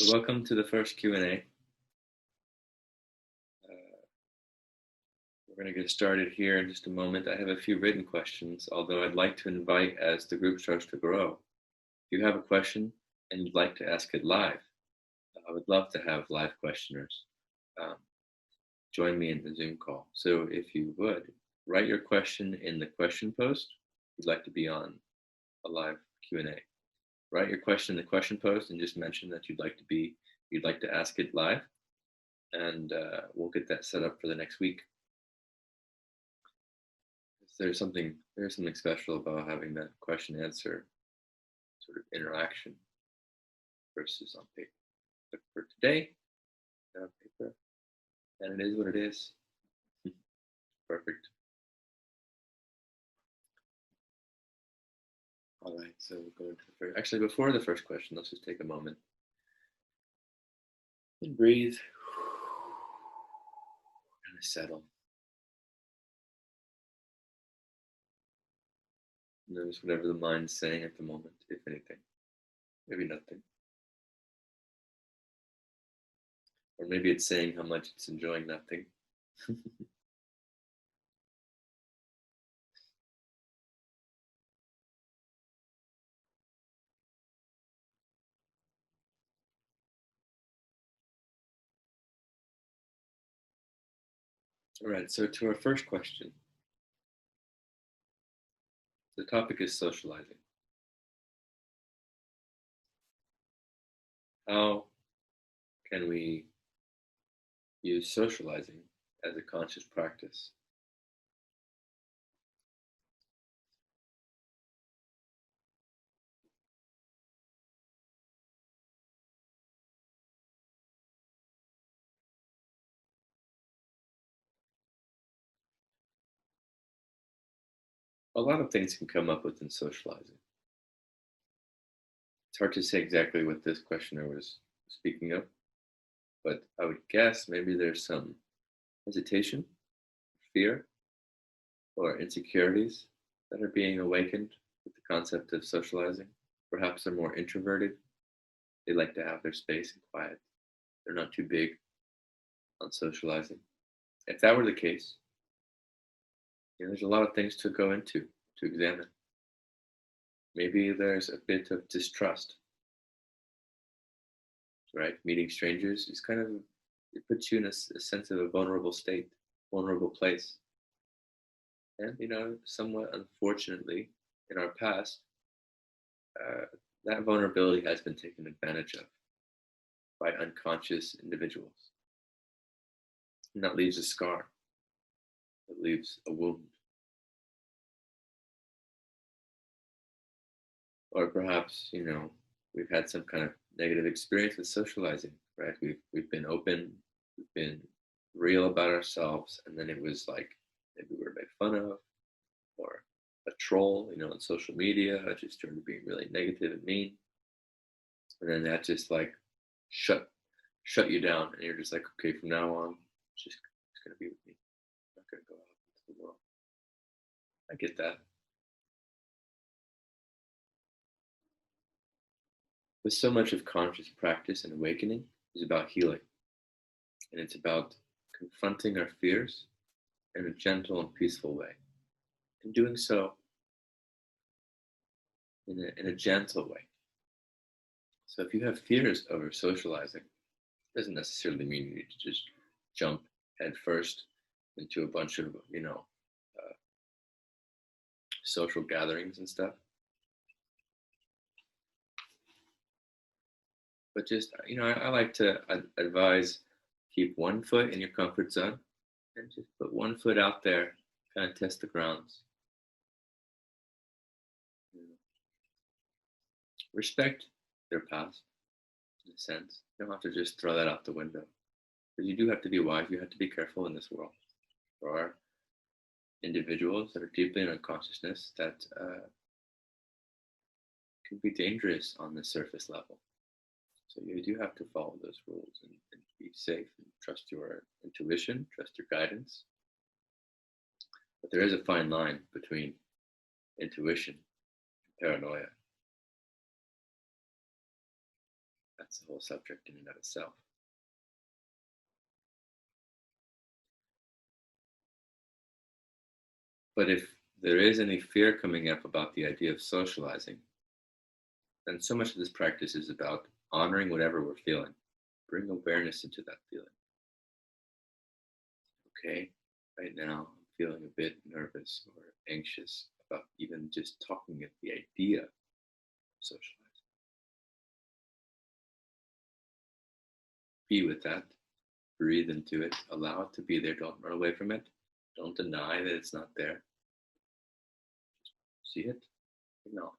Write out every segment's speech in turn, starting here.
So welcome to the first Q&A. We're going to get started here in just a moment. I have a few written questions, although I'd like to invite, as the group starts to grow, if you have a question and you'd like to ask it live, I would love to have live questioners join me in the Zoom call. So if you would, write your question in the question post. If you'd like to be on a live Q&A. Write your question in the question post and just mention that you'd like to ask it live, and we'll get that set up for the next week. There's something special about having that question answer sort of interaction versus on paper. But for today, on paper, and it is what it is. Perfect. All right, so we'll go into the first. Actually, before the first question, let's just take a moment and breathe. Kind of settle. Notice whatever the mind's saying at the moment, if anything. Maybe nothing. Or maybe it's saying how much it's enjoying nothing. All right, so to our first question. The topic is socializing. How can we use socializing as a conscious practice? A lot of things can come up within socializing. It's hard to say exactly what this questioner was speaking of, but I would guess maybe there's some hesitation, fear, or insecurities that are being awakened with the concept of socializing. Perhaps they're more introverted. They like to have their space and quiet. They're not too big on socializing. If that were the case, there's a lot of things to go into, to examine. Maybe there's a bit of distrust, right? Meeting strangers is kind of, it puts you in a sense of a vulnerable state, vulnerable place. And, somewhat unfortunately, in our past, that vulnerability has been taken advantage of by unconscious individuals. And that leaves a scar, that leaves a wound. Or perhaps, we've had some kind of negative experience with socializing, right? We've been open, we've been real about ourselves, and then it was like maybe we were made fun of, or a troll, on social media. I just started being really negative and mean, and then that just like shut you down, and you're just like, okay, from now on, it's gonna be with me. I'm not gonna go out into the world. I get that. But so much of conscious practice and awakening is about healing. And it's about confronting our fears in a gentle and peaceful way. And doing so in a gentle way. So if you have fears over socializing, it doesn't necessarily mean you need to just jump head first into a bunch of, social gatherings and stuff. But just, I like to advise, keep one foot in your comfort zone and just put one foot out there, kind of test the grounds. Respect their past, in a sense. You don't have to just throw that out the window. But you do have to be wise. You have to be careful in this world. There are individuals that are deeply in unconsciousness that can be dangerous on the surface level. So you do have to follow those rules and be safe and trust your intuition, trust your guidance. But there is a fine line between intuition and paranoia. That's the whole subject in and of itself. But if there is any fear coming up about the idea of socializing, then so much of this practice is about honoring whatever we're feeling. Bring awareness into that feeling. Okay, right now I'm feeling a bit nervous or anxious about even just talking at the idea of socializing. Be with that, breathe into it, allow it to be there. Don't run away from it. Don't deny that it's not there. See it, acknowledge.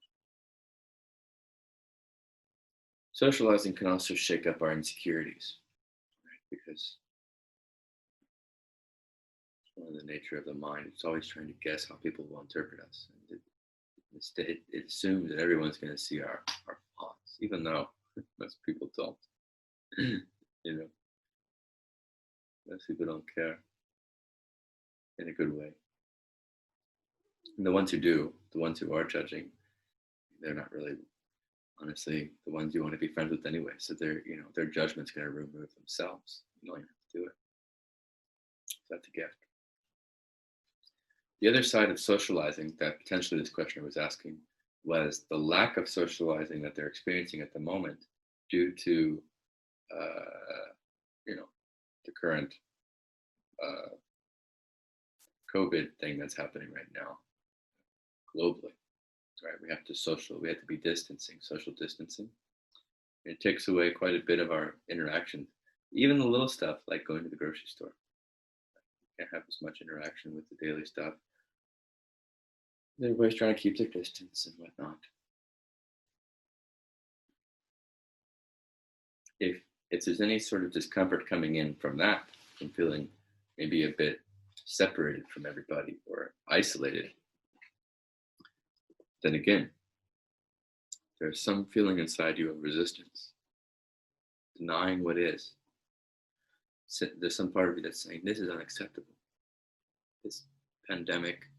Socializing can also shake up our insecurities, right? Because it's one of the nature of the mind. It's always trying to guess how people will interpret us. And it assumes that everyone's going to see our flaws, even though most people don't. You know, most people don't care in a good way. And the ones who do, the ones who are judging, they're not really honestly the ones you want to be friends with anyway. So their judgment's going to remove themselves. You don't even have to do it. So that's a gift. The other side of socializing that potentially this questioner was asking was the lack of socializing that they're experiencing at the moment due to, the current COVID thing that's happening right now globally. Right, we have to be social distancing. It takes away quite a bit of our interaction, even the little stuff like going to the grocery store. You can't have as much interaction with the daily stuff. Everybody's trying to keep their distance and whatnot. If there's any sort of discomfort coming in from that, from feeling maybe a bit separated from everybody or isolated, then again, there's some feeling inside you of resistance, denying what is. There's some part of you that's saying this is unacceptable. This pandemic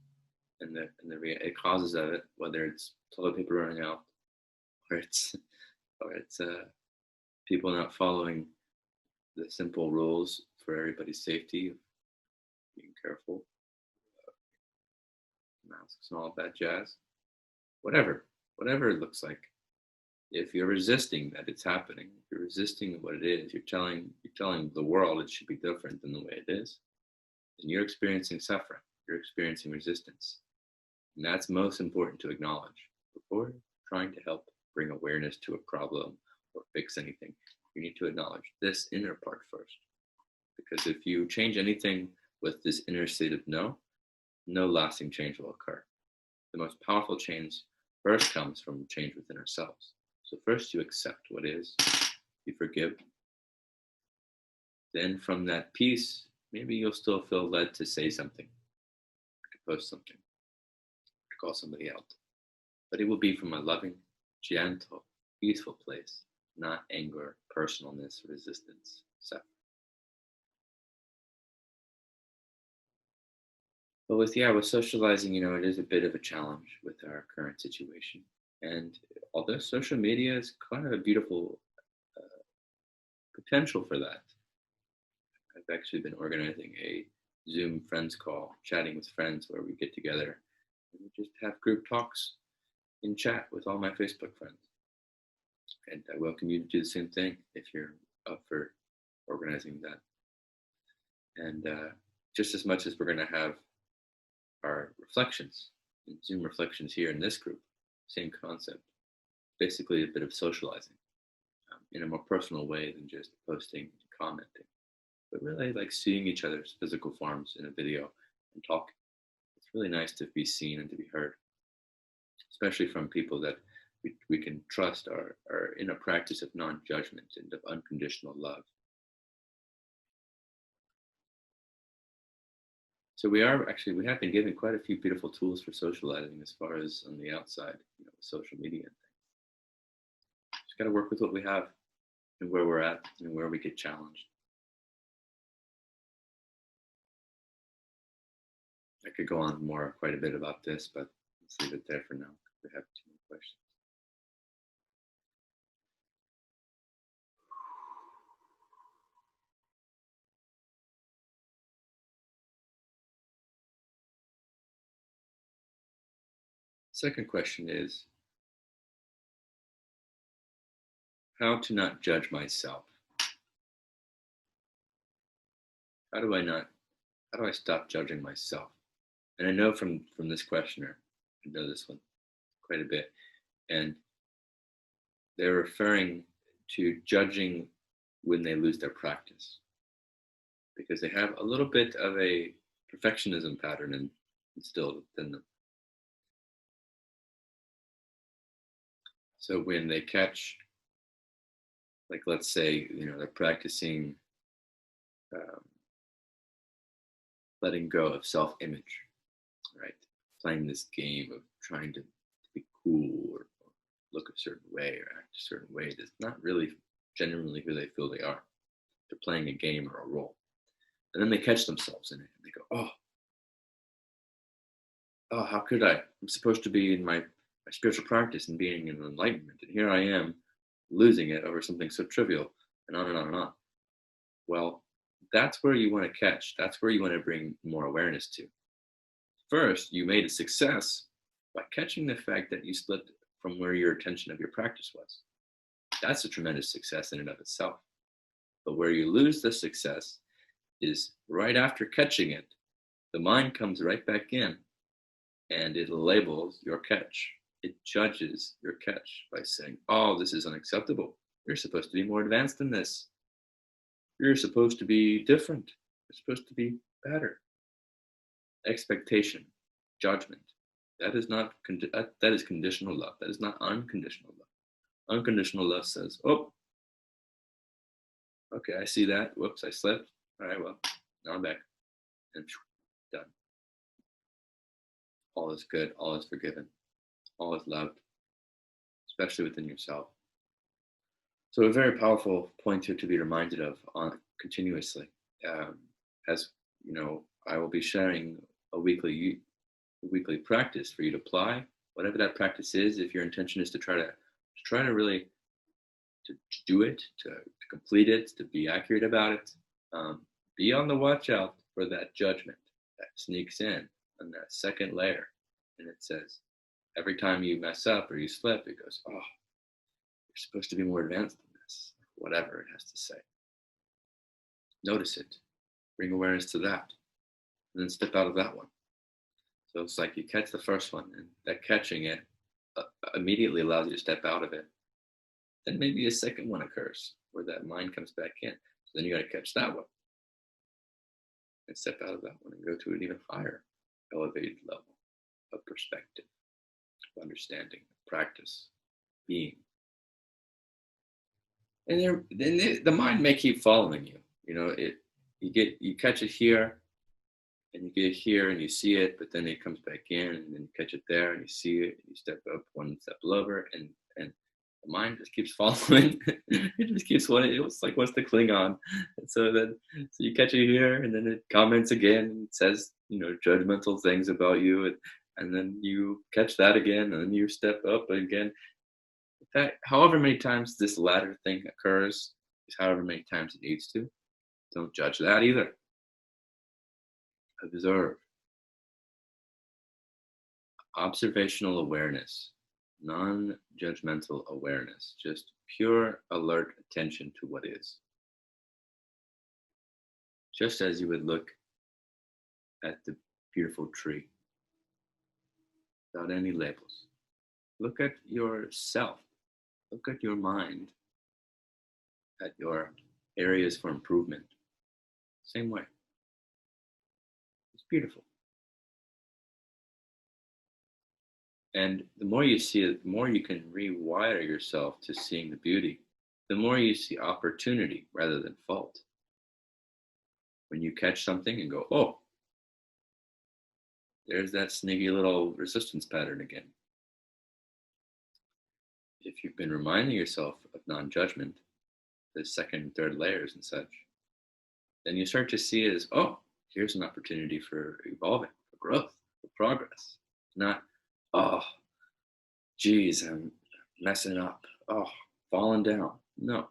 and the causes of it, whether it's toilet paper running out, or it's people not following the simple rules for everybody's safety, being careful, masks and all that jazz. Whatever it looks like. If you're resisting that it's happening, if you're resisting what it is, you're telling the world it should be different than the way it is, then you're experiencing suffering. You're experiencing resistance. And that's most important to acknowledge before trying to help bring awareness to a problem or fix anything. You need to acknowledge this inner part first. Because if you change anything with this inner state of no lasting change will occur. The most powerful change first comes from change within ourselves. So first you accept what is, you forgive. Then from that peace, maybe you'll still feel led to say something, to post something, to call somebody out. But it will be from a loving, gentle, peaceful place, not anger, personalness, resistance, suffering. But with socializing, it is a bit of a challenge with our current situation. And although social media is kind of a beautiful potential for that, I've actually been organizing a Zoom friends call, chatting with friends where we get together and we just have group talks in chat with all my Facebook friends. And I welcome you to do the same thing if you're up for organizing that. And just as much as we're going to have our reflections, Zoom reflections here in this group, same concept, basically a bit of socializing in a more personal way than just posting and commenting, but really like seeing each other's physical forms in a video and talking. It's really nice to be seen and to be heard, especially from people that we can trust are in a practice of non-judgment and of unconditional love. So we have been given quite a few beautiful tools for socializing as far as on the outside, social media and things. Just got to work with what we have and where we're at and where we get challenged. I could go on quite a bit about this, but let's leave it there for now. We have 2 more questions. Second question is how to not judge myself. How do I not, how do I stop judging myself? And I know from this questioner, I know this one quite a bit, and they're referring to judging when they lose their practice because they have a little bit of a perfectionism pattern instilled within them. So when they catch, like let's say, they're practicing um, letting go of self-image, right? Playing this game of trying to be cool or look a certain way or act a certain way that's not really genuinely who they feel they are. They're playing a game or a role. And then they catch themselves in it and they go, oh, how could I? I'm supposed to be in my spiritual practice and being in enlightenment. And here I am losing it over something so trivial and on and on and on. Well, that's where you want to catch. That's where you want to bring more awareness to. First, you made a success by catching the fact that you slipped from where your attention of your practice was. That's a tremendous success in and of itself. But where you lose the success is right after catching it, the mind comes right back in and it labels your catch. It judges your catch by saying, oh, this is unacceptable. You're supposed to be more advanced than this. You're supposed to be different. You're supposed to be better. Expectation, judgment. That is not that is conditional love. That is not unconditional love. Unconditional love says, oh, okay, I see that. Whoops, I slipped. All right, well, now I'm back. And done. All is good. All is forgiven. All is loved, especially within yourself. So a very powerful point here to be reminded of continuously. As you know, I will be sharing a weekly practice for you to apply whatever that practice is. If your intention is to try to really to do it, to complete it, to be accurate about it, be on the watch out for that judgment that sneaks in on that second layer, and it says every time you mess up or you slip, it goes, oh, you're supposed to be more advanced than this, whatever it has to say. Notice it, bring awareness to that, and then step out of that one. So it's like you catch the first one, and that catching it immediately allows you to step out of it. Then maybe a second one occurs where that mind comes back in. So then you got to catch that one and step out of that one and go to an even higher elevated level of perspective, of understanding, of practice, being. And then the mind may keep following you. You catch it here, and you get it here, and you see it, but then it comes back in, and then you catch it there, and you see it, and you step up one step lower, and the mind just keeps following. It just keeps wanting. It's like wants to cling on. And so you catch it here, and then it comments again, and it says judgmental things about you, and then you catch that again, and then you step up again. That however many times this latter thing occurs is however many times it needs to. Don't judge that either. Observe. Observational awareness, non-judgmental awareness, just pure alert attention to what is. Just as you would look at the beautiful tree without any labels. Look at yourself. Look at your mind, at your areas for improvement. Same way. It's beautiful. And the more you see it, the more you can rewire yourself to seeing the beauty. The more you see opportunity rather than fault. When you catch something and go, oh, there's that sniggy little resistance pattern again. If you've been reminding yourself of non-judgment, the second and third layers and such, then you start to see it as, oh, here's an opportunity for evolving, for growth, for progress. Not, oh, geez, I'm messing up. Oh, falling down. No.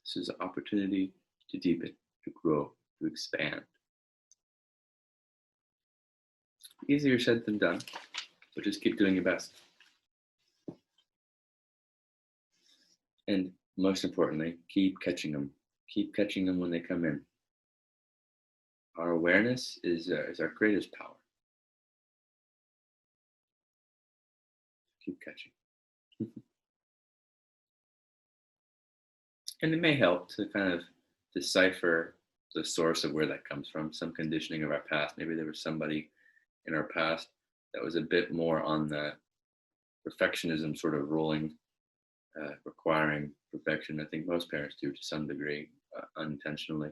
This is an opportunity to deepen, to grow, to expand. Easier said than done. But just keep doing your best. And most importantly, keep catching them. Keep catching them when they come in. Our awareness is our greatest power. Keep catching. And it may help to kind of decipher the source of where that comes from, some conditioning of our past. Maybe there was somebody in our past that was a bit more on the perfectionism sort of rolling, requiring perfection. I think most parents do to some degree, unintentionally.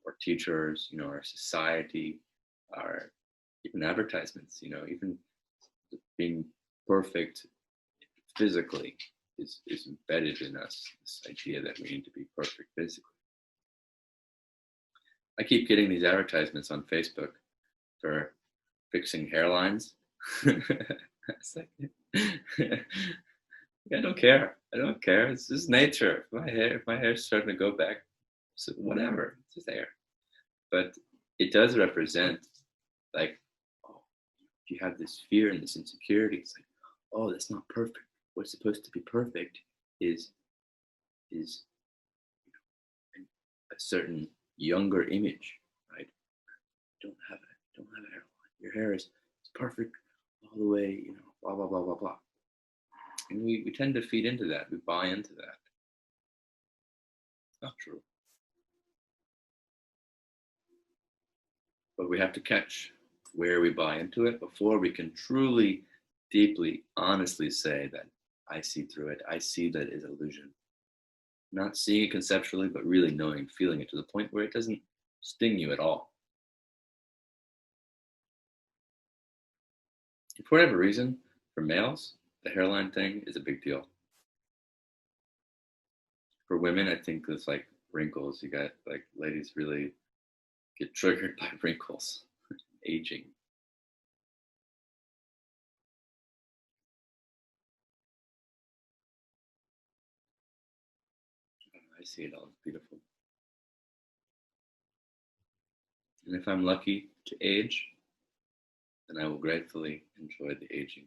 Or teachers, our society, our even advertisements, even being perfect physically is embedded in us, this idea that we need to be perfect physically. I keep getting these advertisements on Facebook for fixing hairlines. It's like, I don't care. I don't care. It's just nature. If my hair's starting to go back, so whatever, it's just hair. But it does represent, like, oh, you have this fear and this insecurity. It's like, oh, that's not perfect. What's supposed to be perfect is a certain younger image, right? Don't have a hairline. Your hair is perfect all the way, blah blah blah blah blah. And we tend to feed into that. We buy into that. Not true. But we have to catch where we buy into it before we can truly, deeply, honestly say that I see through it. I see that as illusion. Not seeing it conceptually, but really knowing and feeling it to the point where it doesn't sting you at all. For whatever reason, for males, the hairline thing is a big deal. For women, I think it's like wrinkles. You got like ladies really get triggered by wrinkles, aging. I see it all as beautiful. And if I'm lucky to age, then I will gratefully enjoy the aging.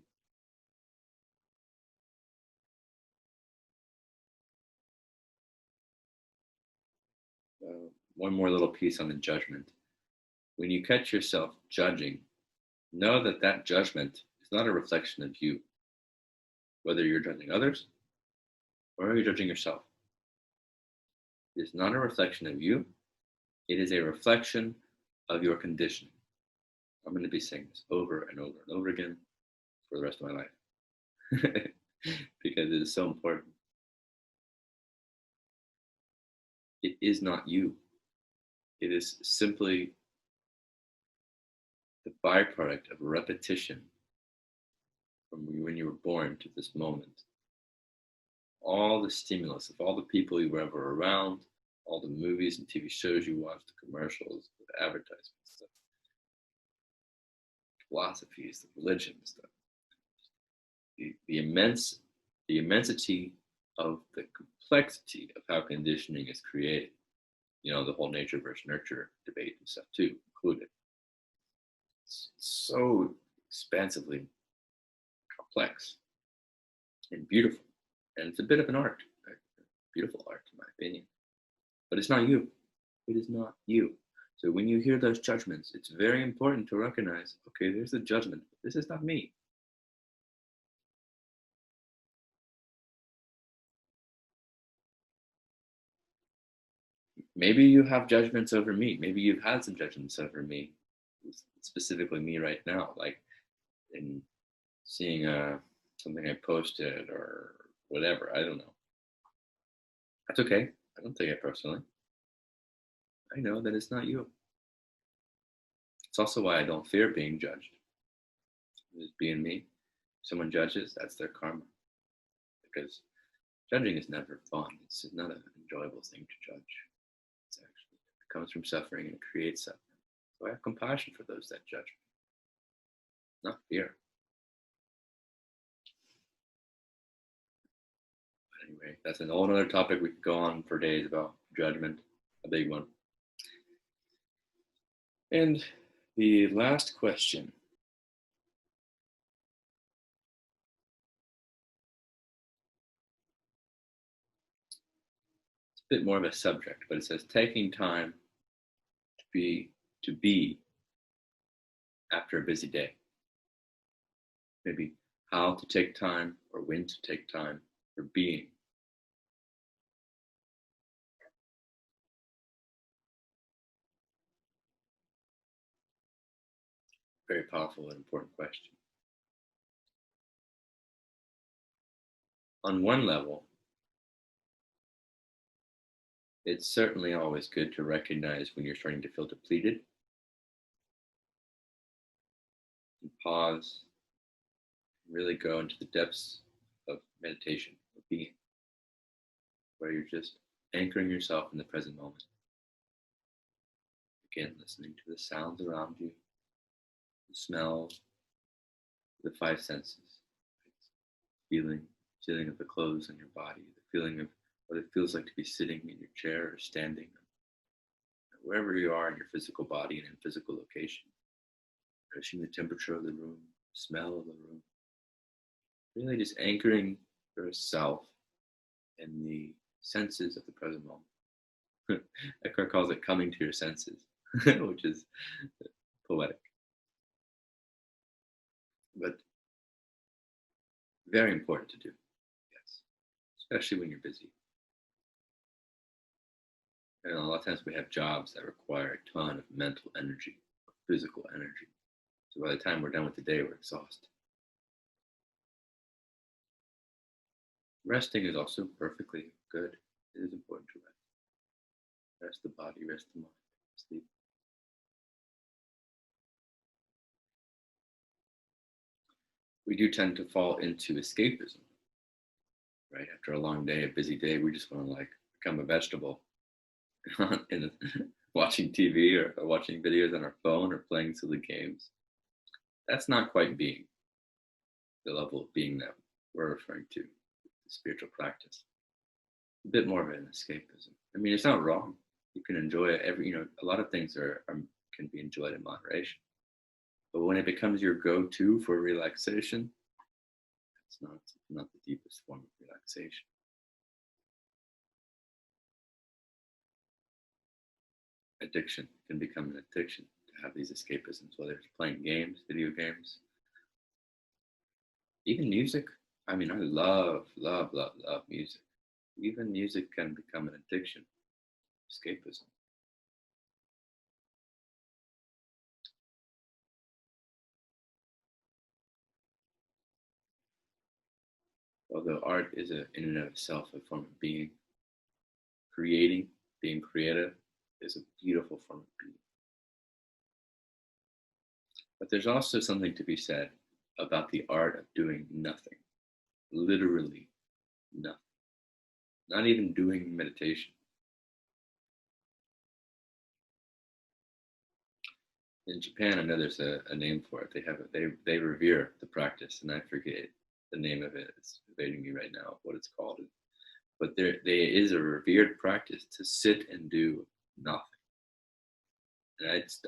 One more little piece on the judgment. When you catch yourself judging, know that that judgment is not a reflection of you, whether you're judging others or you're judging yourself. It is not a reflection of you. It is a reflection of your conditioning. I'm going to be saying this over and over and over again for the rest of my life because it is so important. It is not you. It is simply the byproduct of repetition from when you were born to this moment. All the stimulus of all the people you were ever around, all the movies and TV shows you watched, the commercials, the advertisements, the philosophies, the religions, the immensity of the complexity of how conditioning is created. The whole nature versus nurture debate and stuff too included. It's so expansively complex and beautiful. And it's a bit of an art, a beautiful art in my opinion. But it's not you. It is not you. So when you hear those judgments, it's very important to recognize, okay, there's the judgment. This is not me. Maybe you have judgments over me. Maybe you've had some judgments over me, specifically me right now, like in seeing something I posted or whatever. I don't know. That's okay. I don't take it personally. I know that it's not you. It's also why I don't fear being judged. Just being me. If someone judges, that's their karma. Because judging is never fun. It's not an enjoyable thing to judge. It comes from suffering and it creates suffering. So I have compassion for those that judge me, not fear. But anyway, that's an whole other topic we could go on for days about judgment, a big one. And the last question a bit more of a subject, but it says taking time be to be after a busy day. Maybe how to take time or when to take time for being. Very powerful and important question. On one level, it's certainly always good to recognize when you're starting to feel depleted and pause, and really go into the depths of meditation, of being, where you're just anchoring yourself in the present moment. Again, listening to the sounds around you, the smells, the five senses, feeling, feeling of the clothes on your body, the feeling of what it feels like to be sitting in your chair or standing, wherever you are in your physical body and in physical location. Noticing the temperature of the room, smell of the room. Really just anchoring yourself in the senses of the present moment. Eckhart calls it coming to your senses, which is poetic. But very important to do, yes, especially when you're busy. And a lot of times we have jobs that require a ton of mental energy, physical energy. So by the time we're done with the day, we're exhausted. Resting is also perfectly good. It is important to rest. Rest the body, rest the mind, sleep. We do tend to fall into escapism, right? After a long day, a busy day, we just want to like become a vegetable in watching TV or watching videos on our phone or playing silly games. That's not quite being the level of being that we're referring to, the spiritual practice. A bit more of an escapism. I mean, it's not wrong. You can enjoy it a lot of things can be enjoyed in moderation. But when it becomes your go-to for relaxation, it's not the deepest form of relaxation. Addiction can become an addiction to have these escapisms, whether it's playing games, video games, even music. I mean, I love, love, love, love music. Even music can become an addiction, escapism. Although art is in and of itself a form of being, creating, being creative is a beautiful form of being. But there's also something to be said about the art of doing nothing, literally nothing, not even doing meditation. In Japan, I know there's a name for it. They revere the practice, and I forget the name of it. It's evading me right now what it's called. But there is a revered practice to sit and do nothing. And it's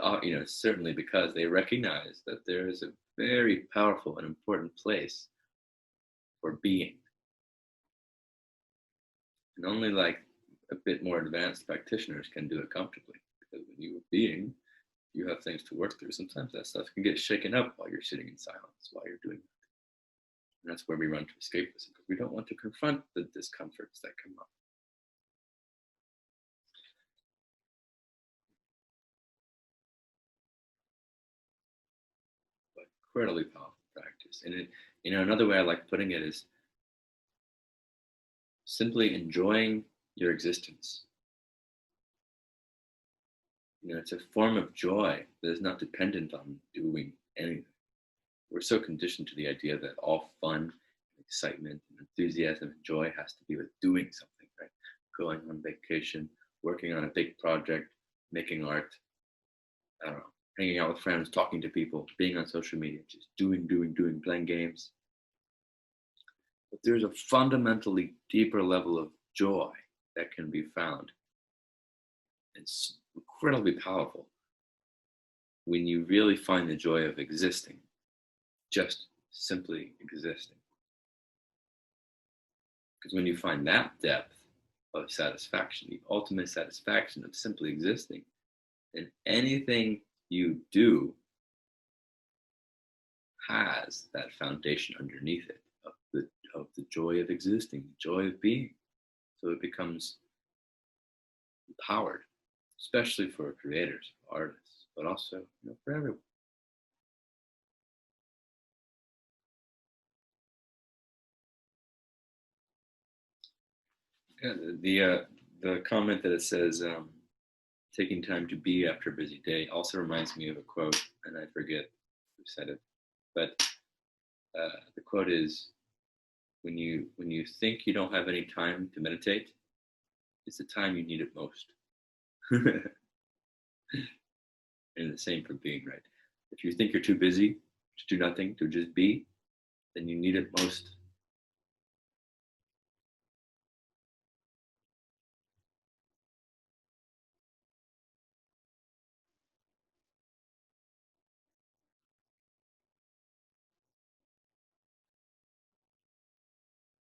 certainly because they recognize that there is a very powerful and important place for being, and only like a bit more advanced practitioners can do it comfortably. Because when you are being, you have things to work through. Sometimes that stuff can get shaken up while you're sitting in silence, while you're doing that. And that's where we run to escapism, because we don't want to confront the discomforts that come up. But incredibly powerful practice. And another way I like putting it is simply enjoying your existence. It's a form of joy that is not dependent on doing anything. We're so conditioned to the idea that all fun, excitement, and enthusiasm and joy has to be with doing something, right? Going on vacation, working on a big project, making art, I don't know, hanging out with friends, talking to people, being on social media, just doing, playing games. But there's a fundamentally deeper level of joy that can be found. It's incredibly powerful when you really find the joy of existing, just simply existing. Because when you find that depth of satisfaction, the ultimate satisfaction of simply existing. And anything you do has that foundation underneath it of the joy of existing, the joy of being. So it becomes empowered, especially for creators, for artists, but also for everyone. Yeah, the comment that it says taking time to be after a busy day also reminds me of a quote, and I forget who said it, but the quote is, when you think you don't have any time to meditate, it's the time you need it most. And the same for being, right? If you think you're too busy to do nothing, to just be, then you need it most.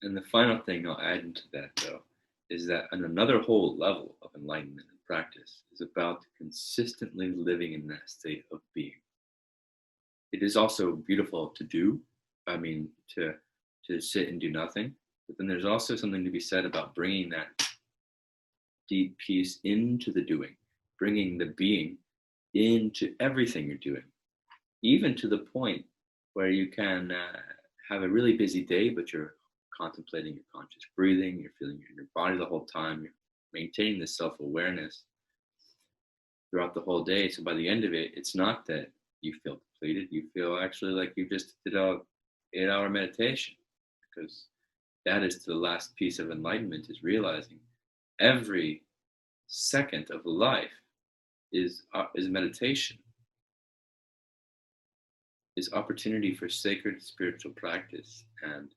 And the final thing I'll add into that, though, is that on another whole level of enlightenment and practice is about consistently living in that state of being. It is also beautiful to do. I mean, to sit and do nothing. But then there's also something to be said about bringing that deep peace into the doing, bringing the being into everything you're doing, even to the point where you can have a really busy day, but you're contemplating your conscious breathing, you're feeling in your body the whole time, you're maintaining this self awareness throughout the whole day. So by the end of it, it's not that you feel depleted, you feel actually like you just did a 8-hour meditation, because that is the last piece of enlightenment, is realizing every second of life is meditation, is opportunity for sacred spiritual practice and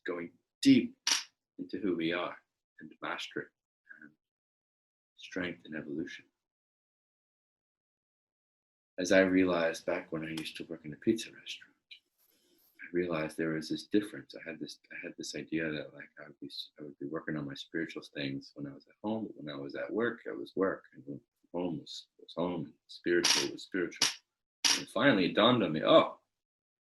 going deep into who we are and mastery and strength and evolution. As I realized back when I used to work in a pizza restaurant, I realized there was this difference. I had this idea that like I would be working on my spiritual things when I was at home, but when I was at work, it was work, and when home was home, and spiritual was spiritual. And finally, it dawned on me: oh,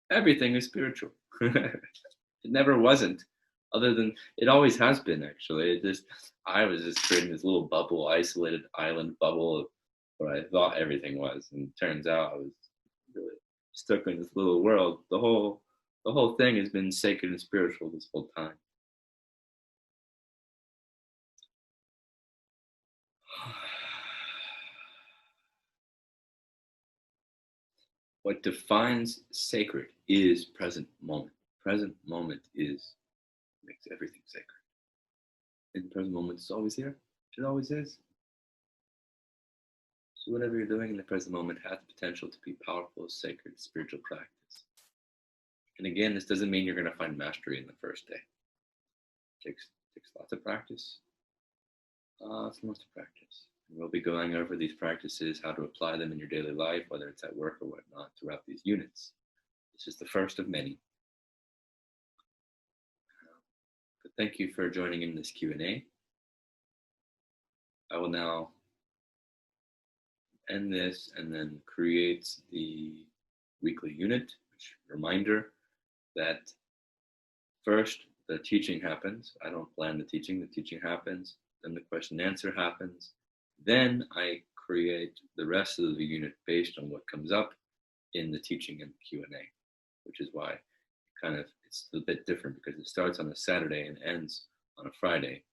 everything is spiritual. It never wasn't, other than it always has been. Actually, I was just creating this little bubble, isolated island bubble of what I thought everything was, and it turns out I was really stuck in this little world. The whole thing has been sacred and spiritual this whole time. What defines sacred is present moment. Present moment makes everything sacred. And present moment is always here. It always is. So whatever you're doing in the present moment has the potential to be powerful, sacred, spiritual practice. And again, this doesn't mean you're going to find mastery in the first day. It takes lots of practice. Lots and lots of practice. And we'll be going over these practices, how to apply them in your daily life, whether it's at work or whatnot, throughout these units. This is the first of many. But thank you for joining in this Q&A. I will now end this and then create the weekly unit, which reminder that first the teaching happens. I don't plan the teaching happens, then the question and answer happens, then I create the rest of the unit based on what comes up in the teaching and Q&A, which is why it's a bit different, because it starts on a Saturday and ends on a Friday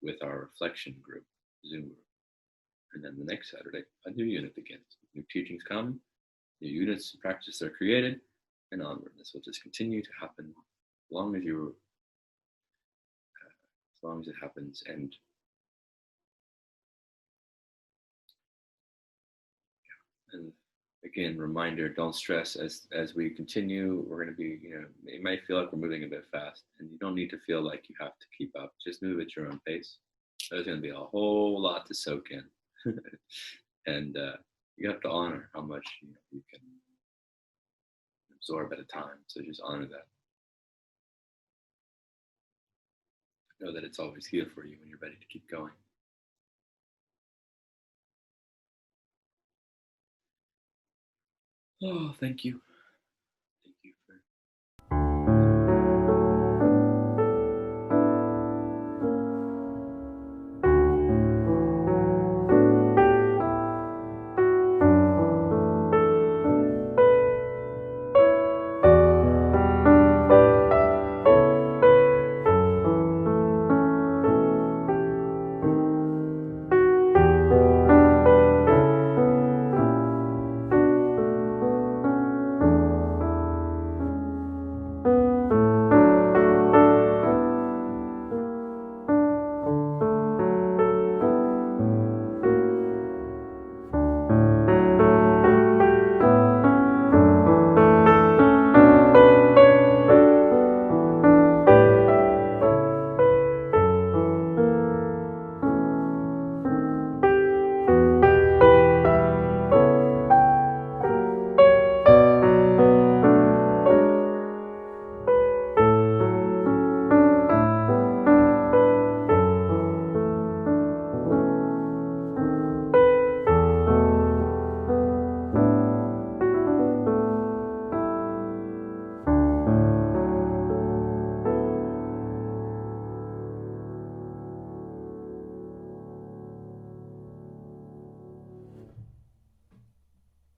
with our reflection group, Zoom group. And then the next Saturday, a new unit begins. New teachings come, new units and practices are created, and onward. This will just continue to happen as long as it happens. And again, reminder: don't stress as we continue. We're going to be, it might feel like we're moving a bit fast, and you don't need to feel like you have to keep up. Just move at your own pace. There's going to be a whole lot to soak in. And you have to honor how much you can absorb at a time. So just honor that. Know that it's always here for you when you're ready to keep going. Oh, thank you.